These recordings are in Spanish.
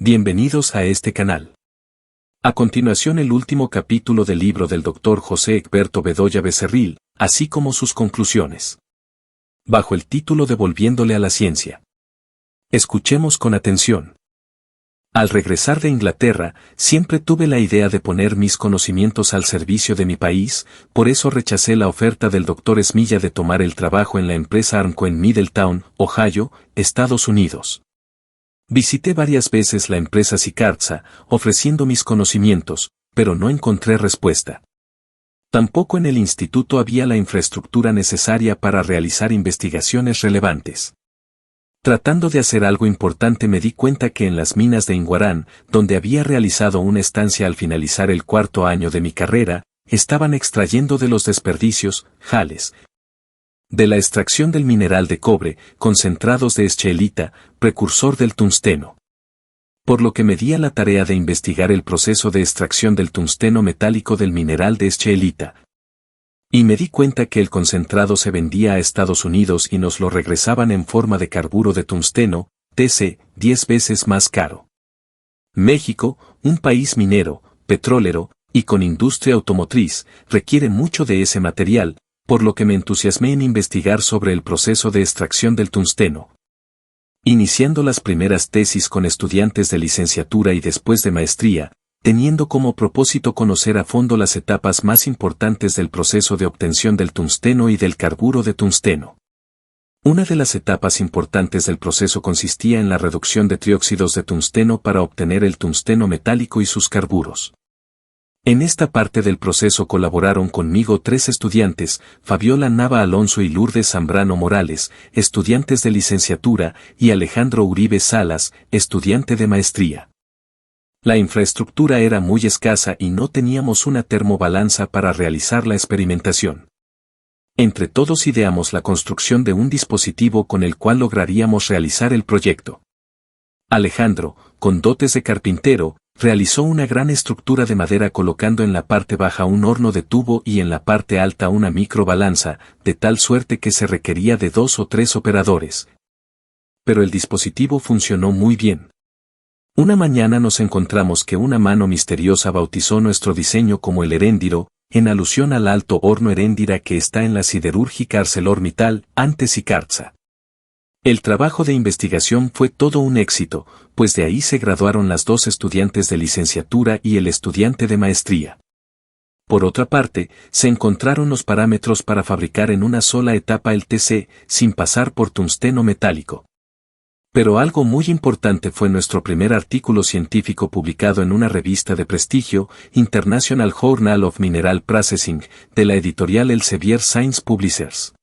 Bienvenidos a este canal. A continuación el último capítulo del libro del Dr. José Egberto Bedoya Becerril, así como sus conclusiones. Bajo el título Devolviéndole a la ciencia. Escuchemos con atención. Al regresar de Inglaterra, siempre tuve la idea de poner mis conocimientos al servicio de mi país, por eso rechacé la oferta del Dr. Esmilla de tomar el trabajo en la empresa Armco en Middletown, Ohio, Estados Unidos. Visité varias veces la empresa Sicarza, ofreciendo mis conocimientos, pero no encontré respuesta. Tampoco en el instituto había la infraestructura necesaria para realizar investigaciones relevantes. Tratando de hacer algo importante me di cuenta que en las minas de Inguarán, donde había realizado una estancia al finalizar el cuarto año de mi carrera, estaban extrayendo de los desperdicios, jales, de la extracción del mineral de cobre, concentrados de scheelita, precursor del tungsteno. Por lo que me di a la tarea de investigar el proceso de extracción del tungsteno metálico del mineral de scheelita. Y me di cuenta que el concentrado se vendía a Estados Unidos y nos lo regresaban en forma de carburo de tungsteno, TC, 10 veces más caro. México, un país minero, petrolero, y con industria automotriz, requiere mucho de ese material, por lo que me entusiasmé en investigar sobre el proceso de extracción del tungsteno. Iniciando las primeras tesis con estudiantes de licenciatura y después de maestría, teniendo como propósito conocer a fondo las etapas más importantes del proceso de obtención del tungsteno y del carburo de tungsteno. Una de las etapas importantes del proceso consistía en la reducción de trióxidos de tungsteno para obtener el tungsteno metálico y sus carburos. En esta parte del proceso colaboraron conmigo 3 estudiantes, Fabiola Nava Alonso y Lourdes Zambrano Morales, estudiantes de licenciatura, y Alejandro Uribe Salas, estudiante de maestría. La infraestructura era muy escasa y no teníamos una termobalanza para realizar la experimentación. Entre todos ideamos la construcción de un dispositivo con el cual lograríamos realizar el proyecto. Alejandro, con dotes de carpintero, realizó una gran estructura de madera colocando en la parte baja un horno de tubo y en la parte alta una microbalanza, de tal suerte que se requería de 2 o 3 operadores. Pero el dispositivo funcionó muy bien. Una mañana nos encontramos que una mano misteriosa bautizó nuestro diseño como el Heréndiro, en alusión al alto horno Heréndira que está en la siderúrgica ArcelorMittal, antes Sicarza. El trabajo de investigación fue todo un éxito, pues de ahí se graduaron las 2 estudiantes de licenciatura y el estudiante de maestría. Por otra parte, se encontraron los parámetros para fabricar en una sola etapa el TC, sin pasar por tungsteno metálico. Pero algo muy importante fue nuestro primer artículo científico publicado en una revista de prestigio, International Journal of Mineral Processing, de la editorial Elsevier Science Publishers.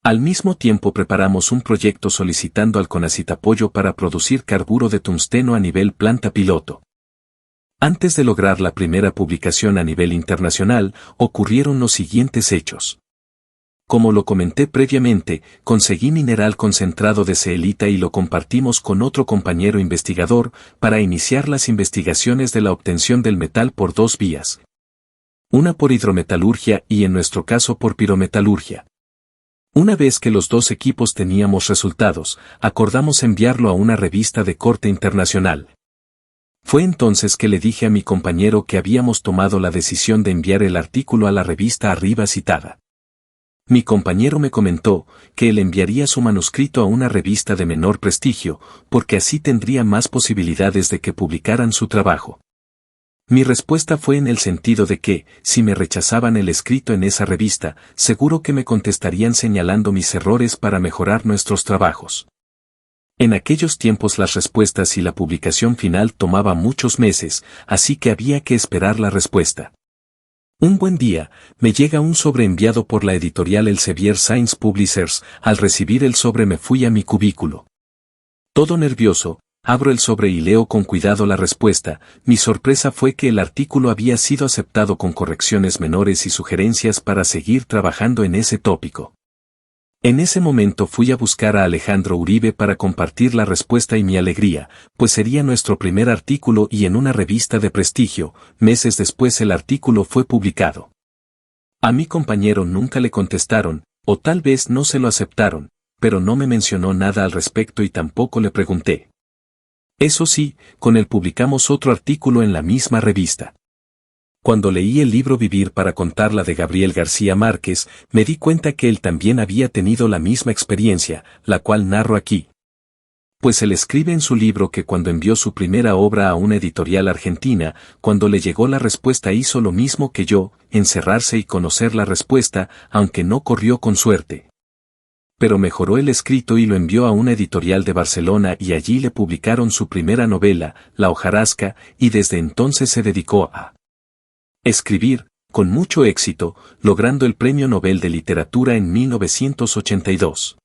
Al mismo tiempo preparamos un proyecto solicitando al CONACYT apoyo para producir carburo de tungsteno a nivel planta piloto. Antes de lograr la primera publicación a nivel internacional, ocurrieron los siguientes hechos. Como lo comenté previamente, conseguí mineral concentrado de scheelita y lo compartimos con otro compañero investigador para iniciar las investigaciones de la obtención del metal por 2 vías. Una por hidrometalurgia y en nuestro caso por pirometalurgia. Una vez que los 2 equipos teníamos resultados, acordamos enviarlo a una revista de corte internacional. Fue entonces que le dije a mi compañero que habíamos tomado la decisión de enviar el artículo a la revista arriba citada. Mi compañero me comentó que él enviaría su manuscrito a una revista de menor prestigio, porque así tendría más posibilidades de que publicaran su trabajo. Mi respuesta fue en el sentido de que, si me rechazaban el escrito en esa revista, seguro que me contestarían señalando mis errores para mejorar nuestros trabajos. En aquellos tiempos las respuestas y la publicación final tomaba muchos meses, así que había que esperar la respuesta. Un buen día, me llega un sobre enviado por la editorial Elsevier Science Publishers. Al recibir el sobre me fui a mi cubículo. Todo nervioso, abro el sobre y leo con cuidado la respuesta. Mi sorpresa fue que el artículo había sido aceptado con correcciones menores y sugerencias para seguir trabajando en ese tópico. En ese momento fui a buscar a Alejandro Uribe para compartir la respuesta y mi alegría, pues sería nuestro primer artículo y en una revista de prestigio. Meses después el artículo fue publicado. A mi compañero nunca le contestaron, o tal vez no se lo aceptaron, pero no me mencionó nada al respecto y tampoco le pregunté. Eso sí, con él publicamos otro artículo en la misma revista. Cuando leí el libro Vivir para contarla de Gabriel García Márquez, me di cuenta que él también había tenido la misma experiencia, la cual narro aquí. Pues él escribe en su libro que cuando envió su primera obra a una editorial argentina, cuando le llegó la respuesta hizo lo mismo que yo, encerrarse y conocer la respuesta, aunque no corrió con suerte. Pero mejoró el escrito y lo envió a una editorial de Barcelona y allí le publicaron su primera novela, La hojarasca, y desde entonces se dedicó a escribir, con mucho éxito, logrando el Premio Nobel de Literatura en 1982.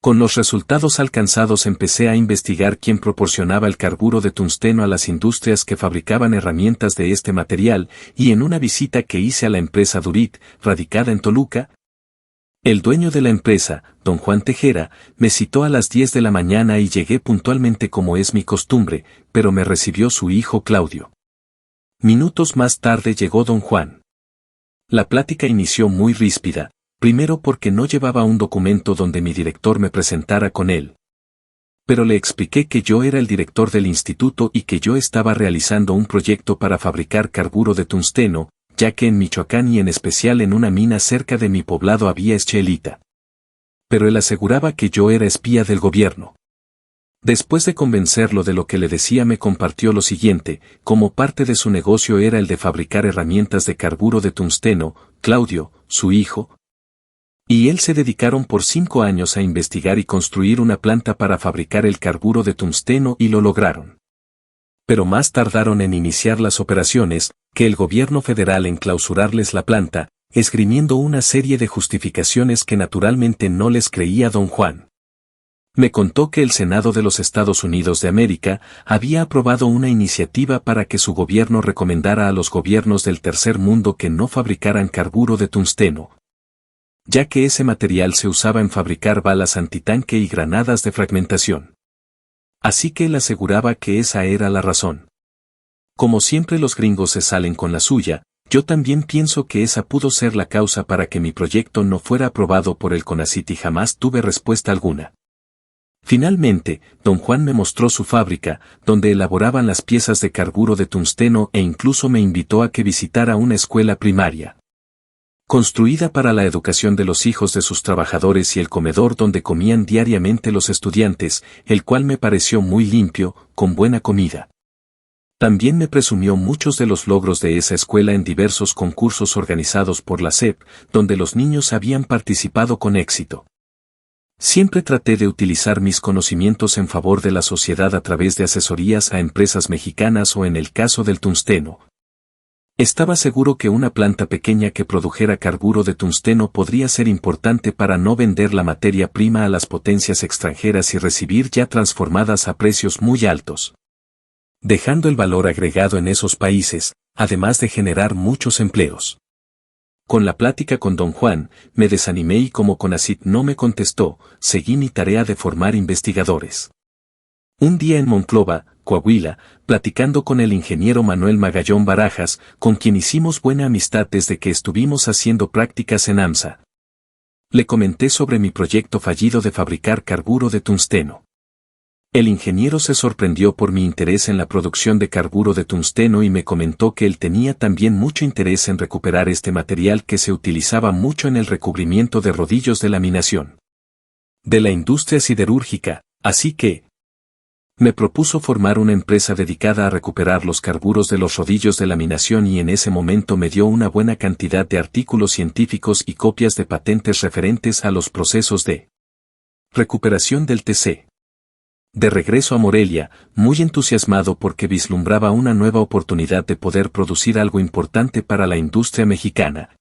Con los resultados alcanzados empecé a investigar quién proporcionaba el carburo de tungsteno a las industrias que fabricaban herramientas de este material, y en una visita que hice a la empresa Durit, radicada en Toluca, el dueño de la empresa, don Juan Tejera, me citó a las 10 de la mañana y llegué puntualmente como es mi costumbre, pero me recibió su hijo Claudio. Minutos más tarde llegó don Juan. La plática inició muy ríspida, primero porque no llevaba un documento donde mi director me presentara con él. Pero le expliqué que yo era el director del instituto y que yo estaba realizando un proyecto para fabricar carburo de tungsteno, ya que en Michoacán y en especial en una mina cerca de mi poblado había eschielita. Pero él aseguraba que yo era espía del gobierno. Después de convencerlo de lo que le decía me compartió lo siguiente: como parte de su negocio era el de fabricar herramientas de carburo de tungsteno, Claudio, su hijo, y él se dedicaron por 5 años a investigar y construir una planta para fabricar el carburo de tungsteno y lo lograron. Pero más tardaron en iniciar las operaciones, que el gobierno federal en clausurarles la planta, esgrimiendo una serie de justificaciones que naturalmente no les creía don Juan. Me contó que el Senado de los Estados Unidos de América había aprobado una iniciativa para que su gobierno recomendara a los gobiernos del tercer mundo que no fabricaran carburo de tungsteno, ya que ese material se usaba en fabricar balas antitanque y granadas de fragmentación. Así que él aseguraba que esa era la razón. Como siempre los gringos se salen con la suya, yo también pienso que esa pudo ser la causa para que mi proyecto no fuera aprobado por el CONACYT y jamás tuve respuesta alguna. Finalmente, don Juan me mostró su fábrica, donde elaboraban las piezas de carburo de tungsteno e incluso me invitó a que visitara una escuela primaria construida para la educación de los hijos de sus trabajadores y el comedor donde comían diariamente los estudiantes, el cual me pareció muy limpio, con buena comida. También me presumió muchos de los logros de esa escuela en diversos concursos organizados por la SEP, donde los niños habían participado con éxito. Siempre traté de utilizar mis conocimientos en favor de la sociedad a través de asesorías a empresas mexicanas o en el caso del tungsteno. Estaba seguro que una planta pequeña que produjera carburo de tungsteno podría ser importante para no vender la materia prima a las potencias extranjeras y recibir ya transformadas a precios muy altos, dejando el valor agregado en esos países, además de generar muchos empleos. Con la plática con don Juan, me desanimé y como CONACYT no me contestó, seguí mi tarea de formar investigadores. Un día en Monclova, Coahuila, platicando con el ingeniero Manuel Magallón Barajas, con quien hicimos buena amistad desde que estuvimos haciendo prácticas en AMSA. Le comenté sobre mi proyecto fallido de fabricar carburo de tungsteno. El ingeniero se sorprendió por mi interés en la producción de carburo de tungsteno y me comentó que él tenía también mucho interés en recuperar este material que se utilizaba mucho en el recubrimiento de rodillos de laminación de la industria siderúrgica, así que me propuso formar una empresa dedicada a recuperar los carburos de los rodillos de laminación y en ese momento me dio una buena cantidad de artículos científicos y copias de patentes referentes a los procesos de recuperación del TC. De regreso a Morelia, muy entusiasmado porque vislumbraba una nueva oportunidad de poder producir algo importante para la industria mexicana.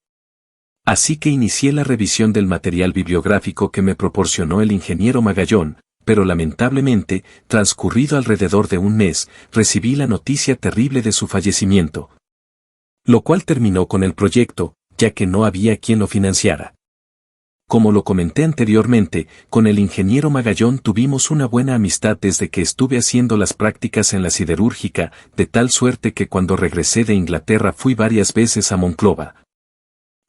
Así que inicié la revisión del material bibliográfico que me proporcionó el ingeniero Magallón, pero lamentablemente, transcurrido alrededor de un mes, recibí la noticia terrible de su fallecimiento. Lo cual terminó con el proyecto, ya que no había quien lo financiara. Como lo comenté anteriormente, con el ingeniero Magallón tuvimos una buena amistad desde que estuve haciendo las prácticas en la siderúrgica, de tal suerte que cuando regresé de Inglaterra fui varias veces a Monclova.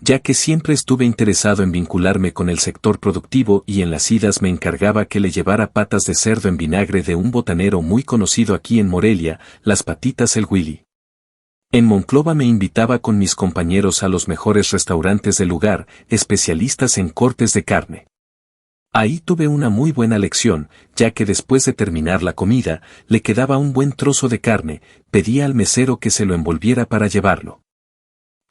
ya que siempre estuve interesado en vincularme con el sector productivo y en las idas me encargaba que le llevara patas de cerdo en vinagre de un botanero muy conocido aquí en Morelia, Las Patitas el Willy. En Monclova me invitaba con mis compañeros a los mejores restaurantes del lugar, especialistas en cortes de carne. Ahí tuve una muy buena lección, ya que después de terminar la comida, le quedaba un buen trozo de carne, pedía al mesero que se lo envolviera para llevarlo.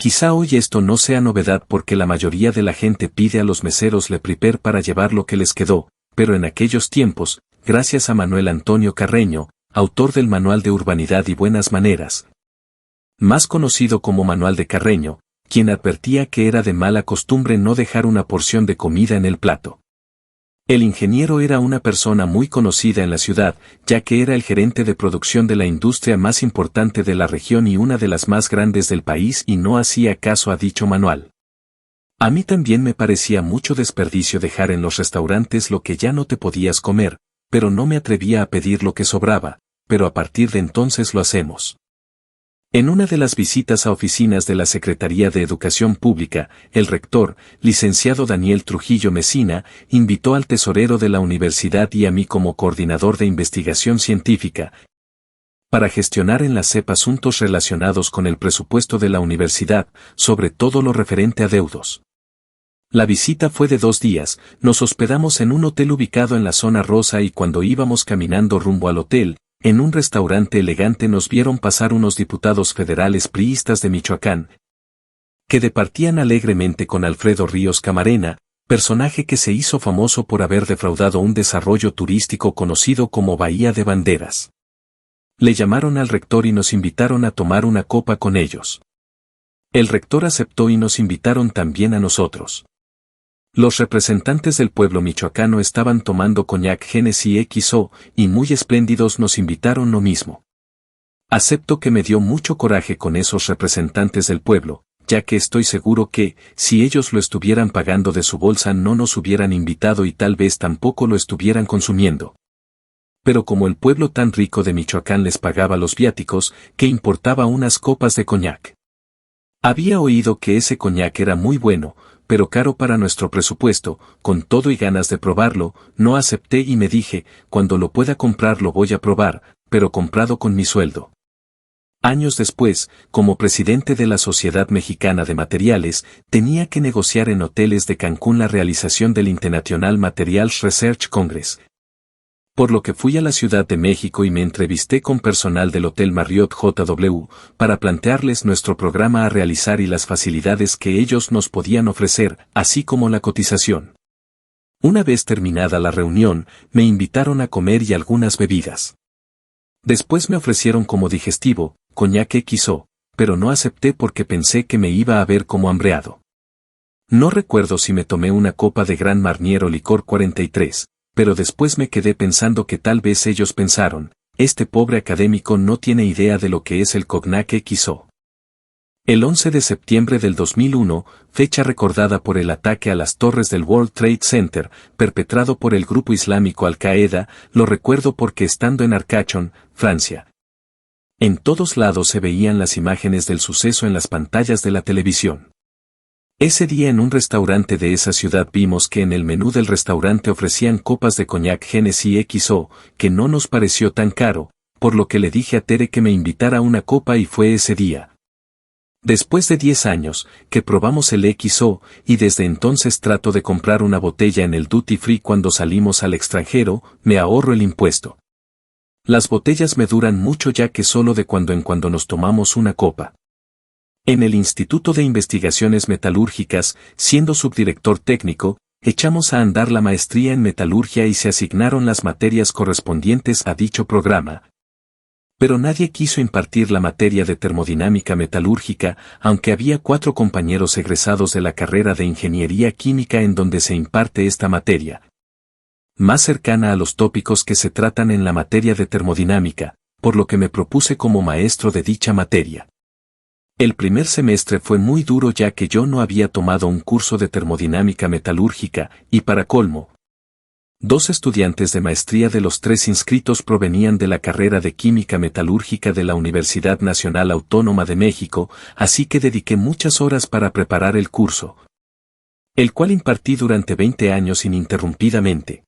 Quizá hoy esto no sea novedad porque la mayoría de la gente pide a los meseros le prepare para llevar lo que les quedó, pero en aquellos tiempos, gracias a Manuel Antonio Carreño, autor del Manual de Urbanidad y Buenas Maneras, más conocido como Manual de Carreño, quien advertía que era de mala costumbre no dejar una porción de comida en el plato. El ingeniero era una persona muy conocida en la ciudad, ya que era el gerente de producción de la industria más importante de la región y una de las más grandes del país y no hacía caso a dicho manual. A mí también me parecía mucho desperdicio dejar en los restaurantes lo que ya no te podías comer, pero no me atrevía a pedir lo que sobraba, pero a partir de entonces lo hacemos. En una de las visitas a oficinas de la Secretaría de Educación Pública, el rector, licenciado Daniel Trujillo Mesina, invitó al tesorero de la universidad y a mí como coordinador de investigación científica, para gestionar en la SEP asuntos relacionados con el presupuesto de la universidad, sobre todo lo referente a deudos. La visita fue de 2 días, nos hospedamos en un hotel ubicado en la zona rosa y cuando íbamos caminando rumbo al hotel, en un restaurante elegante nos vieron pasar unos diputados federales priistas de Michoacán, que departían alegremente con Alfredo Ríos Camarena, personaje que se hizo famoso por haber defraudado un desarrollo turístico conocido como Bahía de Banderas. Le llamaron al rector y nos invitaron a tomar una copa con ellos. El rector aceptó y nos invitaron también a nosotros. Los representantes del pueblo michoacano estaban tomando coñac Genesee XO, y muy espléndidos nos invitaron lo mismo. Acepto que me dio mucho coraje con esos representantes del pueblo, ya que estoy seguro que, si ellos lo estuvieran pagando de su bolsa no nos hubieran invitado y tal vez tampoco lo estuvieran consumiendo. Pero como el pueblo tan rico de Michoacán les pagaba los viáticos, ¿qué importaba unas copas de coñac? Había oído que ese coñac era muy bueno, pero caro para nuestro presupuesto, con todo y ganas de probarlo, no acepté y me dije, cuando lo pueda comprar lo voy a probar, pero comprado con mi sueldo. Años después, como presidente de la Sociedad Mexicana de Materiales, tenía que negociar en hoteles de Cancún la realización del International Materials Research Congress. Por lo que fui a la Ciudad de México y me entrevisté con personal del Hotel Marriott JW, para plantearles nuestro programa a realizar y las facilidades que ellos nos podían ofrecer, así como la cotización. Una vez terminada la reunión, me invitaron a comer y algunas bebidas. Después me ofrecieron como digestivo, coñac XO, pero no acepté porque pensé que me iba a ver como hambreado. No recuerdo si me tomé una copa de Gran Marnier o licor 43, pero después me quedé pensando que tal vez ellos pensaron, este pobre académico no tiene idea de lo que es el cognac XO. El 11 de septiembre del 2001, fecha recordada por el ataque a las torres del World Trade Center, perpetrado por el grupo islámico Al-Qaeda, lo recuerdo porque estando en Arcachon, Francia, en todos lados se veían las imágenes del suceso en las pantallas de la televisión. Ese día en un restaurante de esa ciudad vimos que en el menú del restaurante ofrecían copas de coñac Genesee XO, que no nos pareció tan caro, por lo que le dije a Tere que me invitara a una copa y fue ese día. Después de 10 años, que probamos el XO, y desde entonces trato de comprar una botella en el duty free cuando salimos al extranjero, me ahorro el impuesto. Las botellas me duran mucho ya que solo de cuando en cuando nos tomamos una copa. En el Instituto de Investigaciones Metalúrgicas, siendo subdirector técnico, echamos a andar la maestría en metalurgia y se asignaron las materias correspondientes a dicho programa. Pero nadie quiso impartir la materia de termodinámica metalúrgica, aunque había 4 compañeros egresados de la carrera de Ingeniería Química en donde se imparte esta materia, más cercana a los tópicos que se tratan en la materia de termodinámica, por lo que me propuse como maestro de dicha materia. El primer semestre fue muy duro ya que yo no había tomado un curso de termodinámica metalúrgica, y para colmo, 2 estudiantes de maestría de los 3 inscritos provenían de la carrera de Química Metalúrgica de la Universidad Nacional Autónoma de México, así que dediqué muchas horas para preparar el curso, el cual impartí durante 20 años ininterrumpidamente.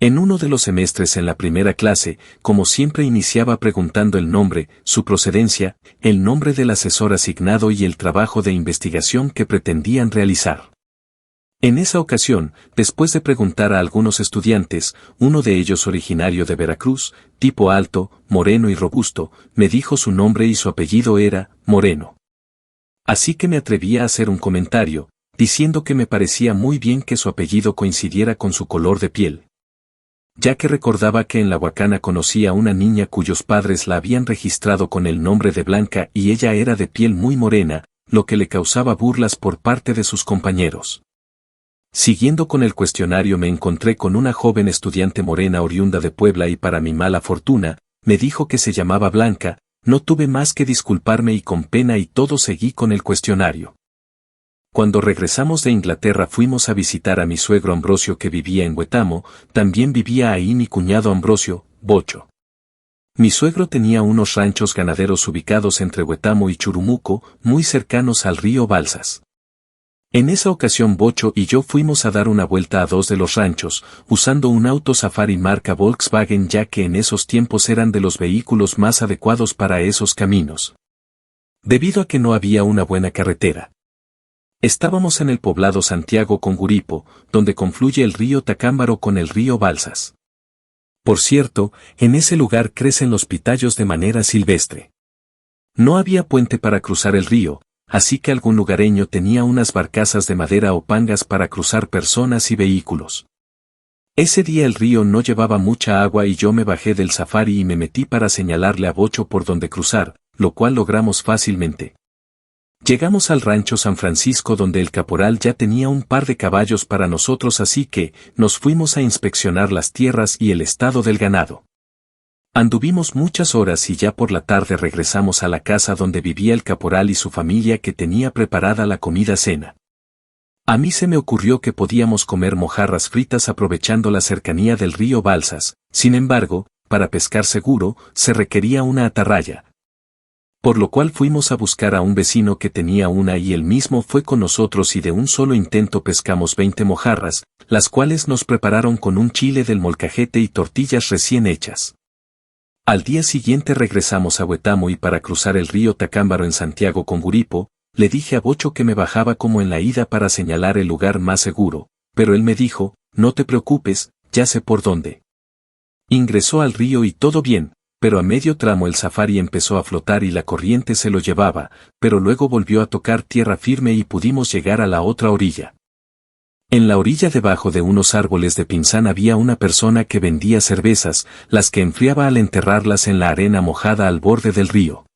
En uno de los semestres en la primera clase, como siempre iniciaba preguntando el nombre, su procedencia, el nombre del asesor asignado y el trabajo de investigación que pretendían realizar. En esa ocasión, después de preguntar a algunos estudiantes, uno de ellos originario de Veracruz, tipo alto, moreno y robusto, me dijo su nombre y su apellido era Moreno. Así que me atreví a hacer un comentario, diciendo que me parecía muy bien que su apellido coincidiera con su color de piel, ya que recordaba que en la Huacana conocí a una niña cuyos padres la habían registrado con el nombre de Blanca y ella era de piel muy morena, lo que le causaba burlas por parte de sus compañeros. Siguiendo con el cuestionario me encontré con una joven estudiante morena oriunda de Puebla y para mi mala fortuna, me dijo que se llamaba Blanca, no tuve más que disculparme y con pena y todo seguí con el cuestionario. Cuando regresamos de Inglaterra fuimos a visitar a mi suegro Ambrosio que vivía en Huetamo, también vivía ahí mi cuñado Ambrosio, Bocho. Mi suegro tenía unos ranchos ganaderos ubicados entre Huetamo y Churumuco, muy cercanos al río Balsas. En esa ocasión Bocho y yo fuimos a dar una vuelta a 2 de los ranchos, usando un auto safari marca Volkswagen ya que en esos tiempos eran de los vehículos más adecuados para esos caminos, debido a que no había una buena carretera. Estábamos en el poblado Santiago Conguripo, donde confluye el río Tacámbaro con el río Balsas. Por cierto, en ese lugar crecen los pitayos de manera silvestre. No había puente para cruzar el río, así que algún lugareño tenía unas barcazas de madera o pangas para cruzar personas y vehículos. Ese día el río no llevaba mucha agua y yo me bajé del safari y me metí para señalarle a Bocho por donde cruzar, lo cual logramos fácilmente. Llegamos al rancho San Francisco donde el caporal ya tenía un par de caballos para nosotros así que nos fuimos a inspeccionar las tierras y el estado del ganado. Anduvimos muchas horas y ya por la tarde regresamos a la casa donde vivía el caporal y su familia que tenía preparada la comida cena. A mí se me ocurrió que podíamos comer mojarras fritas aprovechando la cercanía del río Balsas, sin embargo, para pescar seguro, se requería una atarraya. Por lo cual fuimos a buscar a un vecino que tenía una y él mismo fue con nosotros y de un solo intento pescamos 20 mojarras, las cuales nos prepararon con un chile del molcajete y tortillas recién hechas. Al día siguiente regresamos a Huetamo y para cruzar el río Tacámbaro en Santiago Conguripo, le dije a Bocho que me bajaba como en la ida para señalar el lugar más seguro, pero él me dijo, no te preocupes, ya sé por dónde. Ingresó al río y todo bien, pero a medio tramo el safari empezó a flotar y la corriente se lo llevaba, pero luego volvió a tocar tierra firme y pudimos llegar a la otra orilla. En la orilla debajo de unos árboles de pinzán había una persona que vendía cervezas, las que enfriaba al enterrarlas en la arena mojada al borde del río.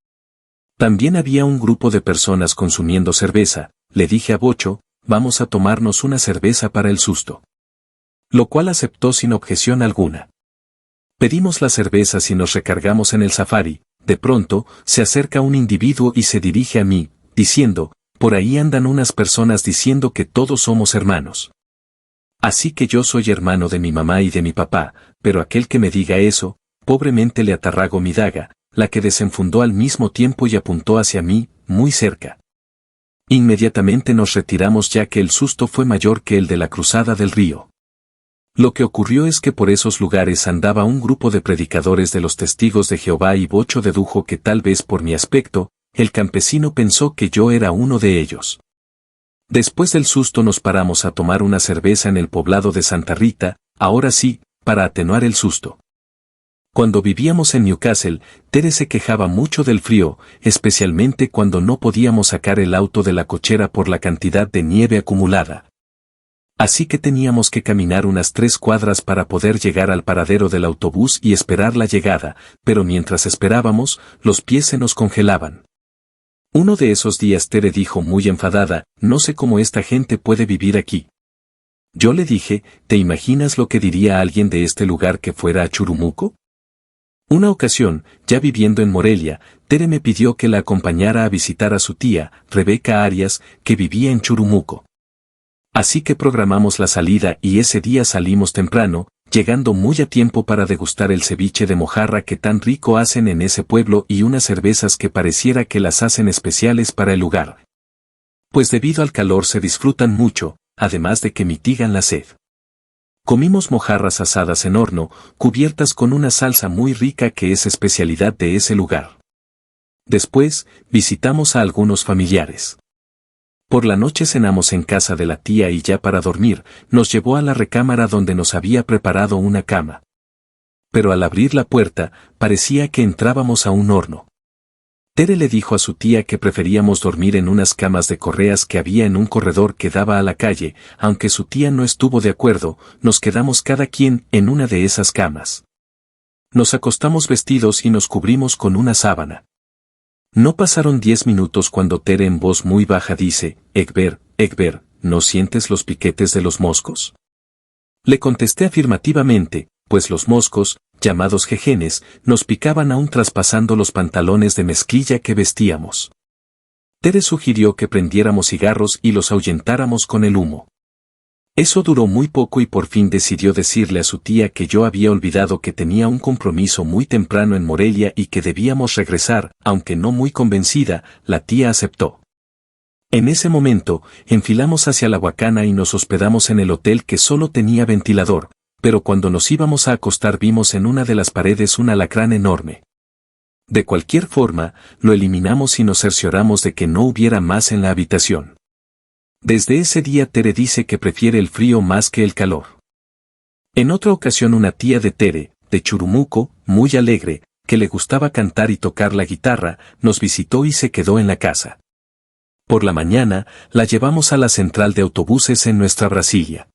También había un grupo de personas consumiendo cerveza, le dije a Bocho, vamos a tomarnos una cerveza para el susto. Lo cual aceptó sin objeción alguna. Pedimos las cervezas y nos recargamos en el safari, de pronto, se acerca un individuo y se dirige a mí, diciendo, por ahí andan unas personas diciendo que todos somos hermanos. Así que yo soy hermano de mi mamá y de mi papá, pero aquel que me diga eso, pobremente le atarrago mi daga, la que desenfundó al mismo tiempo y apuntó hacia mí, muy cerca. Inmediatamente nos retiramos ya que el susto fue mayor que el de la cruzada del río. Lo que ocurrió es que por esos lugares andaba un grupo de predicadores de los testigos de Jehová y Bocho dedujo que tal vez por mi aspecto, el campesino pensó que yo era uno de ellos. Después del susto nos paramos a tomar una cerveza en el poblado de Santa Rita, ahora sí, para atenuar el susto. Cuando vivíamos en Newcastle, Tere se quejaba mucho del frío, especialmente cuando no podíamos sacar el auto de la cochera por la cantidad de nieve acumulada. Así que teníamos que caminar unas 3 cuadras para poder llegar al paradero del autobús y esperar la llegada, pero mientras esperábamos, los pies se nos congelaban. Uno de esos días Tere dijo muy enfadada, no sé cómo esta gente puede vivir aquí. Yo le dije, ¿te imaginas lo que diría alguien de este lugar que fuera a Churumuco? Una ocasión, ya viviendo en Morelia, Tere me pidió que la acompañara a visitar a su tía, Rebeca Arias, que vivía en Churumuco. Así que programamos la salida y ese día salimos temprano, llegando muy a tiempo para degustar el ceviche de mojarra que tan rico hacen en ese pueblo y unas cervezas que pareciera que las hacen especiales para el lugar. Pues debido al calor se disfrutan mucho, además de que mitigan la sed. Comimos mojarras asadas en horno, cubiertas con una salsa muy rica que es especialidad de ese lugar. Después, visitamos a algunos familiares. Por la noche cenamos en casa de la tía y ya para dormir, nos llevó a la recámara donde nos había preparado una cama. Pero al abrir la puerta, parecía que entrábamos a un horno. Tere le dijo a su tía que preferíamos dormir en unas camas de correas que había en un corredor que daba a la calle, aunque su tía no estuvo de acuerdo, nos quedamos cada quien en una de esas camas. Nos acostamos vestidos y nos cubrimos con una sábana. No pasaron 10 minutos cuando Tere en voz muy baja dice, Egbert, ¿no sientes los piquetes de los moscos? Le contesté afirmativamente, pues los moscos, llamados jejenes, nos picaban aún traspasando los pantalones de mezclilla que vestíamos. Tere sugirió que prendiéramos cigarros y los ahuyentáramos con el humo. Eso duró muy poco y por fin decidió decirle a su tía que yo había olvidado que tenía un compromiso muy temprano en Morelia y que debíamos regresar, aunque no muy convencida, la tía aceptó. En ese momento, enfilamos hacia la Huacana y nos hospedamos en el hotel que solo tenía ventilador, pero cuando nos íbamos a acostar vimos en una de las paredes un alacrán enorme. De cualquier forma, lo eliminamos y nos cercioramos de que no hubiera más en la habitación. Desde ese día Tere dice que prefiere el frío más que el calor. En otra ocasión una tía de Tere, de Churumuco, muy alegre, que le gustaba cantar y tocar la guitarra, nos visitó y se quedó en la casa. Por la mañana, la llevamos a la central de autobuses en nuestra Brasilia.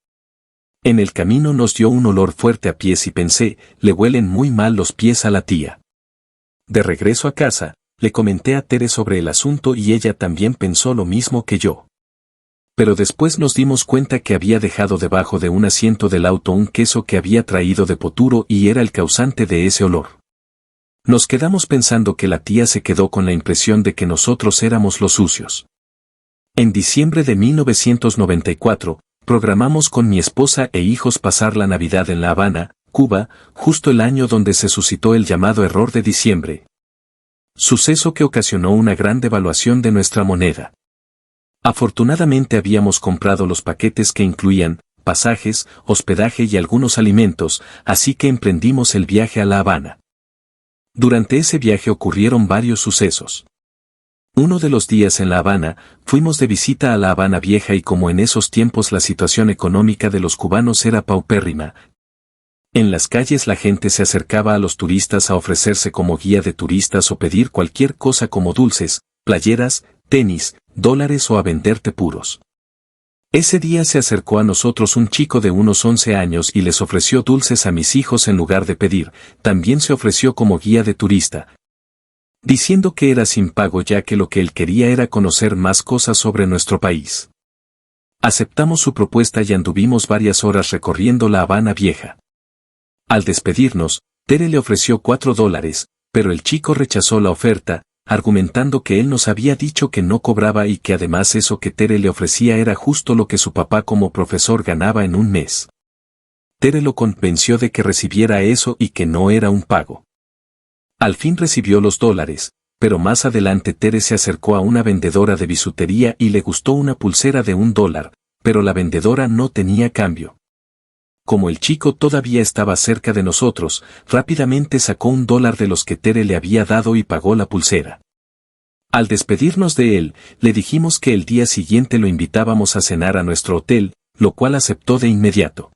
En el camino nos dio un olor fuerte a pies y pensé, le huelen muy mal los pies a la tía. De regreso a casa, le comenté a Tere sobre el asunto y ella también pensó lo mismo que yo. Pero después nos dimos cuenta que había dejado debajo de un asiento del auto un queso que había traído de Poturo y era el causante de ese olor. Nos quedamos pensando que la tía se quedó con la impresión de que nosotros éramos los sucios. En diciembre de 1994, programamos con mi esposa e hijos pasar la Navidad en La Habana, Cuba, justo el año donde se suscitó el llamado error de diciembre. Suceso que ocasionó una gran devaluación de nuestra moneda. Afortunadamente habíamos comprado los paquetes que incluían pasajes, hospedaje y algunos alimentos, así que emprendimos el viaje a La Habana. Durante ese viaje ocurrieron varios sucesos. Uno de los días en La Habana, fuimos de visita a La Habana Vieja y como en esos tiempos la situación económica de los cubanos era paupérrima, en las calles la gente se acercaba a los turistas a ofrecerse como guía de turistas o pedir cualquier cosa como dulces, playeras, tenis, dólares o a venderte puros. Ese día se acercó a nosotros un chico de unos 11 años y les ofreció dulces a mis hijos en lugar de pedir, también se ofreció como guía de turista, diciendo que era sin pago ya que lo que él quería era conocer más cosas sobre nuestro país. Aceptamos su propuesta y anduvimos varias horas recorriendo La Habana Vieja. Al despedirnos, Tere le ofreció $4, pero el chico rechazó la oferta, argumentando que él nos había dicho que no cobraba y que además eso que Tere le ofrecía era justo lo que su papá como profesor ganaba en un mes. Tere lo convenció de que recibiera eso y que no era un pago. Al fin recibió los $, pero más adelante Tere se acercó a una vendedora de bisutería y le gustó una pulsera de $1, pero la vendedora no tenía cambio. Como el chico todavía estaba cerca de nosotros, rápidamente sacó $1 de los que Tere le había dado y pagó la pulsera. Al despedirnos de él, le dijimos que el día siguiente lo invitábamos a cenar a nuestro hotel, lo cual aceptó de inmediato.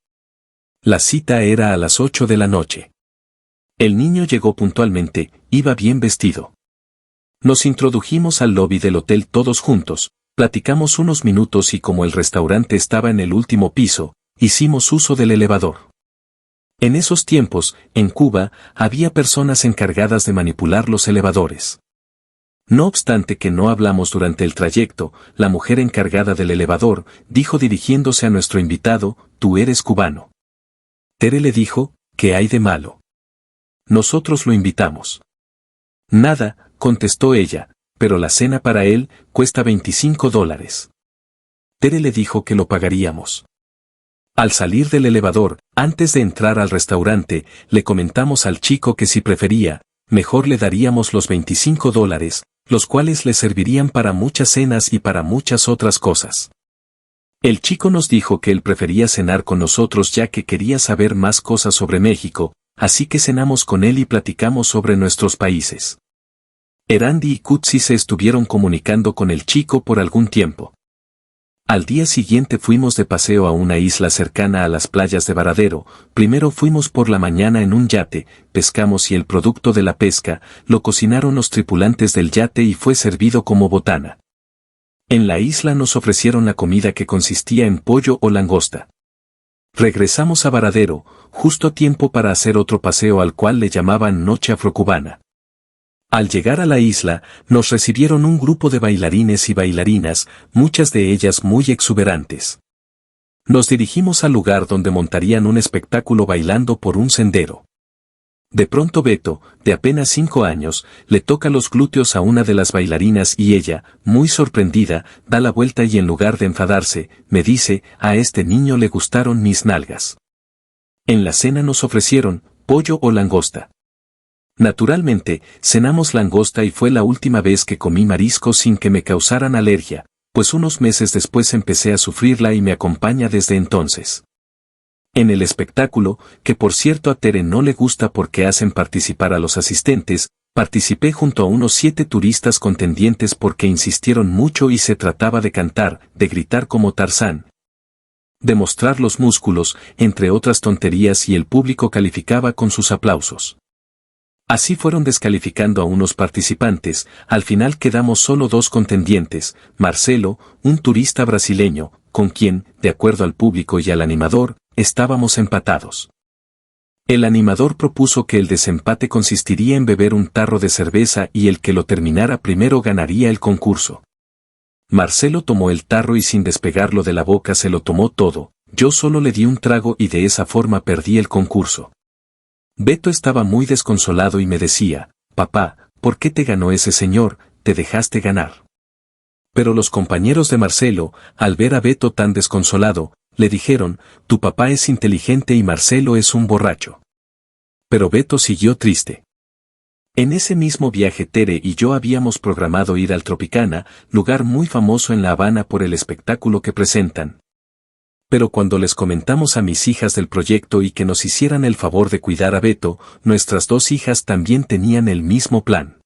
La cita era a las 8 de la noche. El niño llegó puntualmente, iba bien vestido. Nos introdujimos al lobby del hotel todos juntos, platicamos unos minutos y como el restaurante estaba en el último piso, hicimos uso del elevador. En esos tiempos, en Cuba, había personas encargadas de manipular los elevadores. No obstante que no hablamos durante el trayecto, la mujer encargada del elevador, dijo dirigiéndose a nuestro invitado, «Tú eres cubano». Tere le dijo, «¿Qué hay de malo?». Nosotros lo invitamos. «Nada», contestó ella, «pero la cena para él, cuesta $25». Tere le dijo que lo pagaríamos. Al salir del elevador, antes de entrar al restaurante, le comentamos al chico que si prefería, mejor le daríamos los $25, los cuales le servirían para muchas cenas y para muchas otras cosas. El chico nos dijo que él prefería cenar con nosotros ya que quería saber más cosas sobre México, así que cenamos con él y platicamos sobre nuestros países. Erandi y Kutsi se estuvieron comunicando con el chico por algún tiempo. Al día siguiente fuimos de paseo a una isla cercana a las playas de Varadero. Primero fuimos por la mañana en un yate, pescamos y el producto de la pesca lo cocinaron los tripulantes del yate y fue servido como botana. En la isla nos ofrecieron la comida que consistía en pollo o langosta. Regresamos a Varadero, justo a tiempo para hacer otro paseo al cual le llamaban Noche Afrocubana. Al llegar a la isla, nos recibieron un grupo de bailarines y bailarinas, muchas de ellas muy exuberantes. Nos dirigimos al lugar donde montarían un espectáculo bailando por un sendero. De pronto Beto, de apenas 5 años, le toca los glúteos a una de las bailarinas y ella, muy sorprendida, da la vuelta y en lugar de enfadarse, me dice, a este niño le gustaron mis nalgas. En la cena nos ofrecieron, pollo o langosta. Naturalmente, cenamos langosta y fue la última vez que comí mariscos sin que me causaran alergia, pues unos meses después empecé a sufrirla y me acompaña desde entonces. En el espectáculo, que por cierto a Tere no le gusta porque hacen participar a los asistentes, participé junto a unos 7 turistas contendientes porque insistieron mucho y se trataba de cantar, de gritar como Tarzán, de mostrar los músculos, entre otras tonterías y el público calificaba con sus aplausos. Así fueron descalificando a unos participantes, al final quedamos solo 2 contendientes, Marcelo, un turista brasileño, con quien, de acuerdo al público y al animador, estábamos empatados. El animador propuso que el desempate consistiría en beber un tarro de cerveza y el que lo terminara primero ganaría el concurso. Marcelo tomó el tarro y sin despegarlo de la boca se lo tomó todo, yo solo le di un trago y de esa forma perdí el concurso. Beto estaba muy desconsolado y me decía, papá, ¿por qué te ganó ese señor? Te dejaste ganar. Pero los compañeros de Marcelo, al ver a Beto tan desconsolado, le dijeron, tu papá es inteligente y Marcelo es un borracho. Pero Beto siguió triste. En ese mismo viaje Tere y yo habíamos programado ir al Tropicana, lugar muy famoso en La Habana por el espectáculo que presentan. Pero cuando les comentamos a mis hijas del proyecto y que nos hicieran el favor de cuidar a Beto, nuestras 2 hijas también tenían el mismo plan.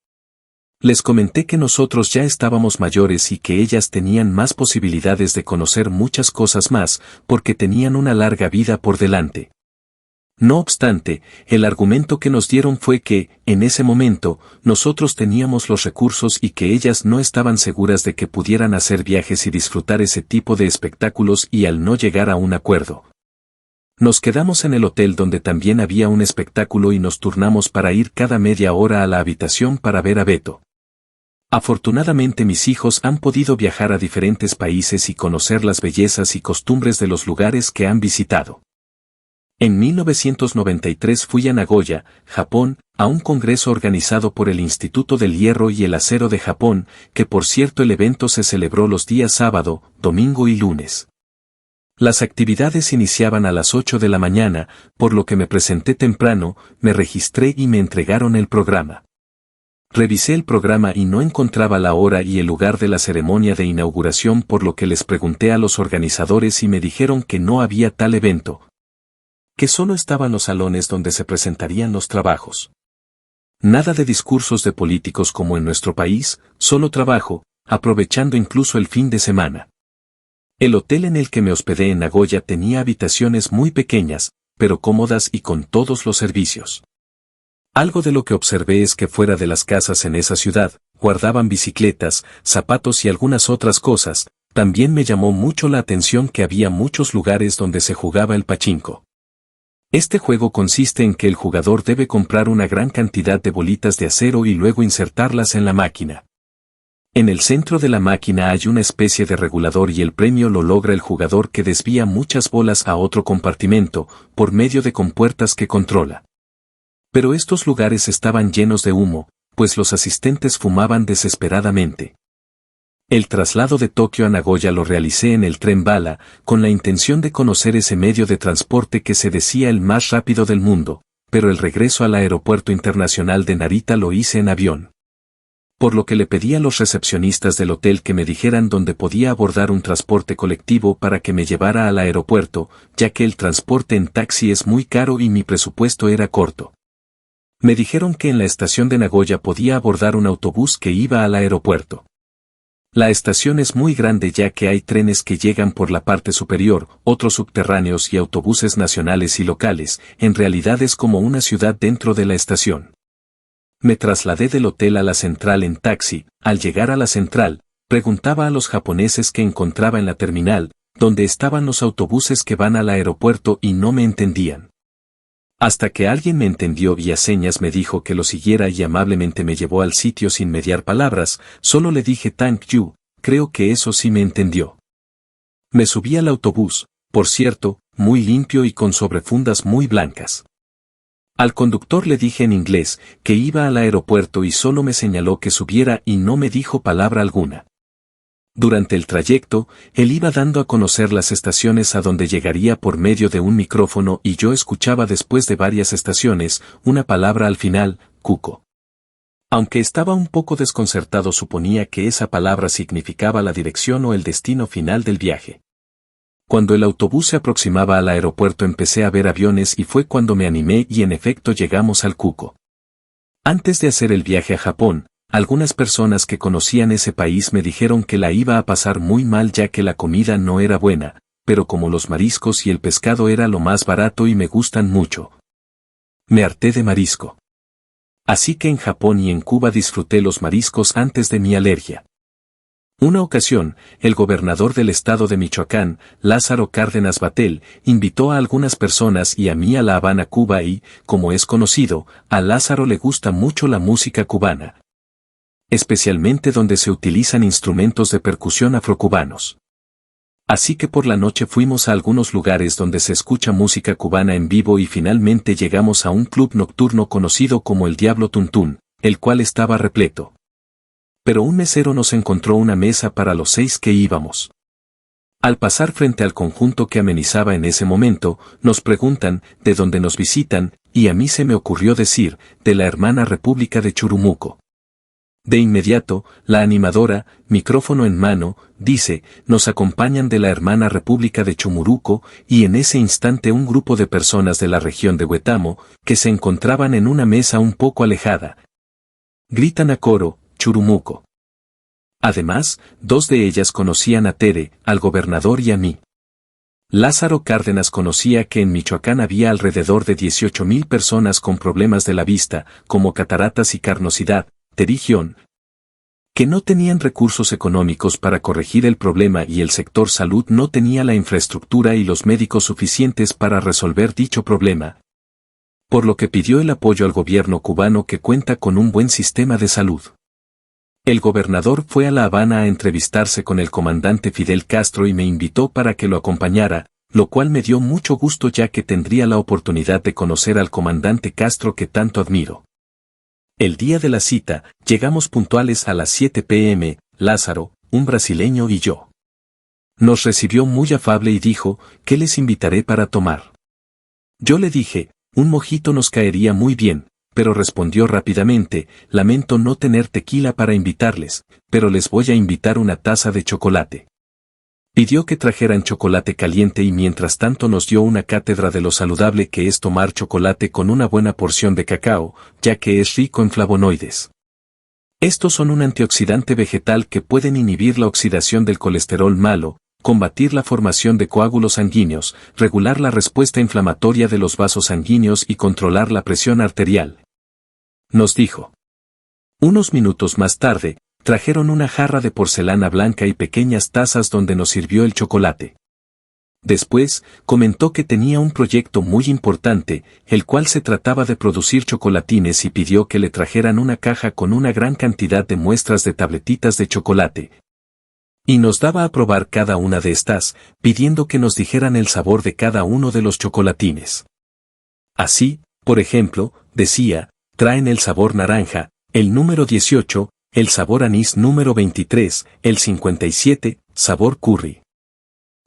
Les comenté que nosotros ya estábamos mayores y que ellas tenían más posibilidades de conocer muchas cosas más, porque tenían una larga vida por delante. No obstante, el argumento que nos dieron fue que, en ese momento, nosotros teníamos los recursos y que ellas no estaban seguras de que pudieran hacer viajes y disfrutar ese tipo de espectáculos y al no llegar a un acuerdo. Nos quedamos en el hotel donde también había un espectáculo y nos turnamos para ir cada media hora a la habitación para ver a Beto. Afortunadamente mis hijos han podido viajar a diferentes países y conocer las bellezas y costumbres de los lugares que han visitado. En 1993 fui a Nagoya, Japón, a un congreso organizado por el Instituto del Hierro y el Acero de Japón, que por cierto el evento se celebró los días sábado, domingo y lunes. Las actividades iniciaban a las 8 de la mañana, por lo que me presenté temprano, me registré y me entregaron el programa. Revisé el programa y no encontraba la hora y el lugar de la ceremonia de inauguración, por lo que les pregunté a los organizadores y me dijeron que no había tal evento, que solo estaban los salones donde se presentarían los trabajos. Nada de discursos de políticos como en nuestro país, solo trabajo, aprovechando incluso el fin de semana. El hotel en el que me hospedé en Nagoya tenía habitaciones muy pequeñas, pero cómodas y con todos los servicios. Algo de lo que observé es que fuera de las casas en esa ciudad, guardaban bicicletas, zapatos y algunas otras cosas. También me llamó mucho la atención que había muchos lugares donde se jugaba el pachinko. Este juego consiste en que el jugador debe comprar una gran cantidad de bolitas de acero y luego insertarlas en la máquina. En el centro de la máquina hay una especie de regulador y el premio lo logra el jugador que desvía muchas bolas a otro compartimento, por medio de compuertas que controla. Pero estos lugares estaban llenos de humo, pues los asistentes fumaban desesperadamente. El traslado de Tokio a Nagoya lo realicé en el tren bala, con la intención de conocer ese medio de transporte que se decía el más rápido del mundo, pero el regreso al aeropuerto internacional de Narita lo hice en avión. Por lo que le pedí a los recepcionistas del hotel que me dijeran dónde podía abordar un transporte colectivo para que me llevara al aeropuerto, ya que el transporte en taxi es muy caro y mi presupuesto era corto. Me dijeron que en la estación de Nagoya podía abordar un autobús que iba al aeropuerto. La estación es muy grande ya que hay trenes que llegan por la parte superior, otros subterráneos y autobuses nacionales y locales, en realidad es como una ciudad dentro de la estación. Me trasladé del hotel a la central en taxi. Al llegar a la central, preguntaba a los japoneses que encontraba en la terminal, donde estaban los autobuses que van al aeropuerto y no me entendían. Hasta que alguien me entendió y a señas me dijo que lo siguiera y amablemente me llevó al sitio sin mediar palabras, solo le dije thank you, creo que eso sí me entendió. Me subí al autobús, por cierto, muy limpio y con sobrefundas muy blancas. Al conductor le dije en inglés que iba al aeropuerto y solo me señaló que subiera y no me dijo palabra alguna. Durante el trayecto, él iba dando a conocer las estaciones a donde llegaría por medio de un micrófono y yo escuchaba después de varias estaciones, una palabra al final, Kuko. Aunque estaba un poco desconcertado suponía que esa palabra significaba la dirección o el destino final del viaje. Cuando el autobús se aproximaba al aeropuerto empecé a ver aviones y fue cuando me animé y en efecto llegamos al Kuko. Antes de hacer el viaje a Japón, algunas personas que conocían ese país me dijeron que la iba a pasar muy mal ya que la comida no era buena, pero como los mariscos y el pescado era lo más barato y me gustan mucho. Me harté de marisco. Así que en Japón y en Cuba disfruté los mariscos antes de mi alergia. Una ocasión, el gobernador del estado de Michoacán, Lázaro Cárdenas Batel, invitó a algunas personas y a mí a La Habana, Cuba y, como es conocido, a Lázaro le gusta mucho la música cubana. Especialmente donde se utilizan instrumentos de percusión afrocubanos. Así que por la noche fuimos a algunos lugares donde se escucha música cubana en vivo y finalmente llegamos a un club nocturno conocido como el Diablo Tuntún, el cual estaba repleto. Pero un mesero nos encontró una mesa para los 6 que íbamos. Al pasar frente al conjunto que amenizaba en ese momento, nos preguntan de dónde nos visitan, y a mí se me ocurrió decir, de la hermana República de Churumuco. De inmediato, la animadora, micrófono en mano, dice, nos acompañan de la hermana República de Chumuruco, y en ese instante un grupo de personas de la región de Huetamo, que se encontraban en una mesa un poco alejada, gritan a coro, Churumuco. Además, 2 de ellas conocían a Tere, al gobernador y a mí. Lázaro Cárdenas conocía que en Michoacán había alrededor de 18,000 personas con problemas de la vista, como cataratas y carnosidad, terigión, que no tenían recursos económicos para corregir el problema y el sector salud no tenía la infraestructura y los médicos suficientes para resolver dicho problema. Por lo que pidió el apoyo al gobierno cubano que cuenta con un buen sistema de salud. El gobernador fue a La Habana a entrevistarse con el comandante Fidel Castro y me invitó para que lo acompañara, lo cual me dio mucho gusto ya que tendría la oportunidad de conocer al comandante Castro que tanto admiro. El día de la cita, llegamos puntuales a las 7 p.m., Lázaro, un brasileño y yo. Nos recibió muy afable y dijo, ¿qué les invitaré para tomar? Yo le dije, un mojito nos caería muy bien. Pero respondió rápidamente, lamento no tener tequila para invitarles, pero les voy a invitar una taza de chocolate. Pidió que trajeran chocolate caliente y mientras tanto nos dio una cátedra de lo saludable que es tomar chocolate con una buena porción de cacao, ya que es rico en flavonoides. Estos son un antioxidante vegetal que pueden inhibir la oxidación del colesterol malo, combatir la formación de coágulos sanguíneos, regular la respuesta inflamatoria de los vasos sanguíneos y controlar la presión arterial. Nos dijo. Unos minutos más tarde, trajeron una jarra de porcelana blanca y pequeñas tazas donde nos sirvió el chocolate. Después, comentó que tenía un proyecto muy importante, el cual se trataba de producir chocolatines y pidió que le trajeran una caja con una gran cantidad de muestras de tabletitas de chocolate. Y nos daba a probar cada una de estas, pidiendo que nos dijeran el sabor de cada uno de los chocolatines. Así, por ejemplo, decía, traen el sabor naranja, el número 18, el sabor anís número 23, el 57, sabor curry.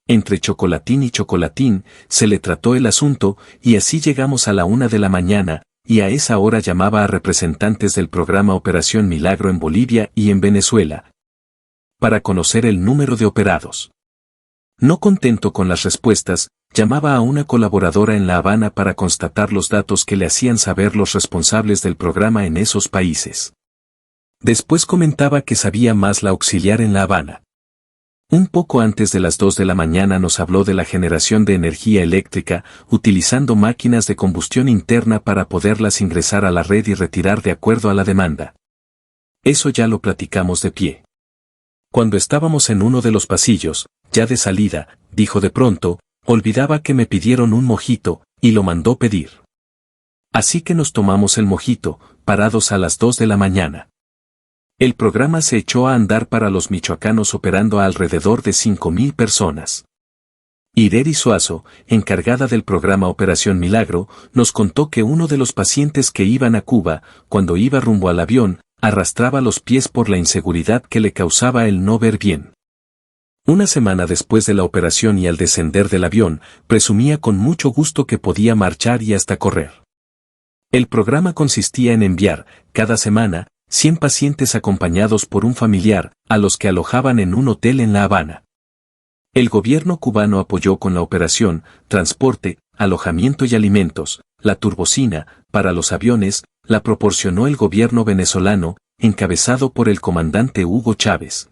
Entre chocolatín y chocolatín, se le trató el asunto, y así llegamos a la 1 de la mañana, y a esa hora llamaba a representantes del programa Operación Milagro en Bolivia y en Venezuela, para conocer el número de operados. No contento con las respuestas, llamaba a una colaboradora en La Habana para constatar los datos que le hacían saber los responsables del programa en esos países. Después comentaba que sabía más la auxiliar en La Habana. Un poco antes de las 2 de la mañana nos habló de la generación de energía eléctrica, utilizando máquinas de combustión interna para poderlas ingresar a la red y retirar de acuerdo a la demanda. Eso ya lo platicamos de pie. Cuando estábamos en uno de los pasillos, ya de salida, dijo de pronto, olvidaba que me pidieron un mojito, y lo mandó pedir. Así que nos tomamos el mojito, parados a las 2 de la mañana. El programa se echó a andar para los michoacanos operando a alrededor de 5.000 personas. Ireri Suazo, encargada del programa Operación Milagro, nos contó que uno de los pacientes que iban a Cuba, cuando iba rumbo al avión, arrastraba los pies por la inseguridad que le causaba el no ver bien. Una semana después de la operación y al descender del avión, presumía con mucho gusto que podía marchar y hasta correr. El programa consistía en enviar, cada semana, 100 pacientes acompañados por un familiar, a los que alojaban en un hotel en La Habana. El gobierno cubano apoyó con la operación, transporte, alojamiento y alimentos. La turbocina, para los aviones, la proporcionó el gobierno venezolano, encabezado por el comandante Hugo Chávez,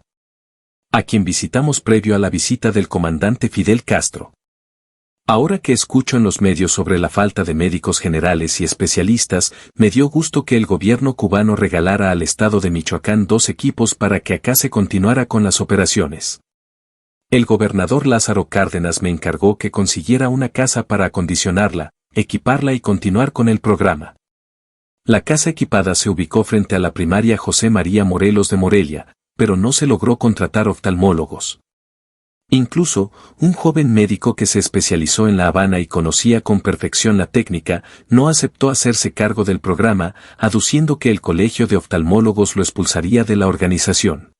a quien visitamos previo a la visita del comandante Fidel Castro. Ahora que escucho en los medios sobre la falta de médicos generales y especialistas, me dio gusto que el gobierno cubano regalara al estado de Michoacán 2 equipos para que acá se continuara con las operaciones. El gobernador Lázaro Cárdenas me encargó que consiguiera una casa para acondicionarla, equiparla y continuar con el programa. La casa equipada se ubicó frente a la primaria José María Morelos de Morelia, pero no se logró contratar oftalmólogos. Incluso, un joven médico que se especializó en La Habana y conocía con perfección la técnica, no aceptó hacerse cargo del programa, aduciendo que el colegio de oftalmólogos lo expulsaría de la organización.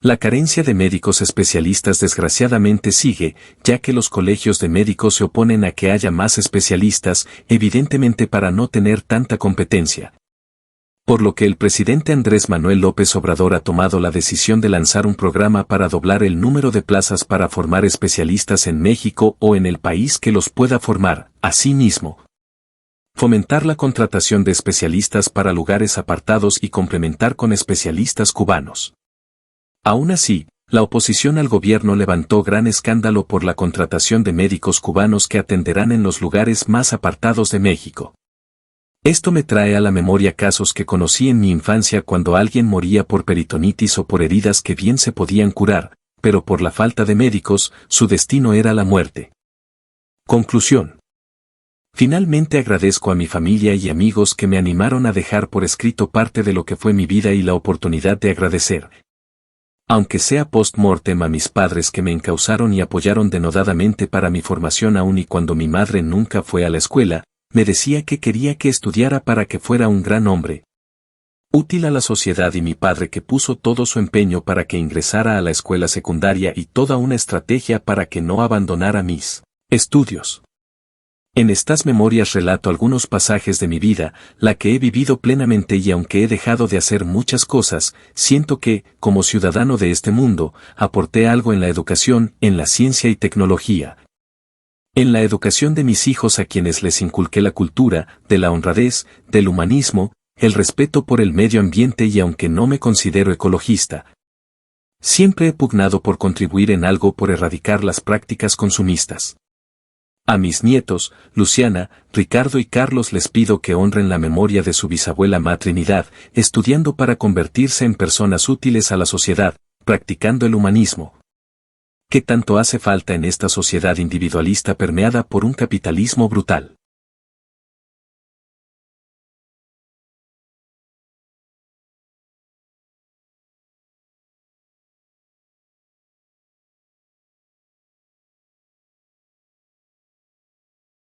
La carencia de médicos especialistas desgraciadamente sigue, ya que los colegios de médicos se oponen a que haya más especialistas, evidentemente para no tener tanta competencia. Por lo que el presidente Andrés Manuel López Obrador ha tomado la decisión de lanzar un programa para doblar el número de plazas para formar especialistas en México o en el país que los pueda formar. Asimismo, fomentar la contratación de especialistas para lugares apartados y complementar con especialistas cubanos. Aún así, la oposición al gobierno levantó gran escándalo por la contratación de médicos cubanos que atenderán en los lugares más apartados de México. Esto me trae a la memoria casos que conocí en mi infancia cuando alguien moría por peritonitis o por heridas que bien se podían curar, pero por la falta de médicos, su destino era la muerte. Conclusión. Finalmente agradezco a mi familia y amigos que me animaron a dejar por escrito parte de lo que fue mi vida y la oportunidad de agradecer, aunque sea post-mortem, a mis padres que me encausaron y apoyaron denodadamente para mi formación aun y cuando mi madre nunca fue a la escuela, me decía que quería que estudiara para que fuera un gran hombre, útil a la sociedad, y mi padre que puso todo su empeño para que ingresara a la escuela secundaria y toda una estrategia para que no abandonara mis estudios. En estas memorias relato algunos pasajes de mi vida, la que he vivido plenamente, y aunque he dejado de hacer muchas cosas, siento que, como ciudadano de este mundo, aporté algo en la educación, en la ciencia y tecnología. En la educación de mis hijos, a quienes les inculqué la cultura, de la honradez, del humanismo, el respeto por el medio ambiente, y aunque no me considero ecologista, siempre he pugnado por contribuir en algo por erradicar las prácticas consumistas. A mis nietos, Luciana, Ricardo y Carlos, les pido que honren la memoria de su bisabuela Matrinidad, estudiando para convertirse en personas útiles a la sociedad, practicando el humanismo, que tanto hace falta en esta sociedad individualista permeada por un capitalismo brutal.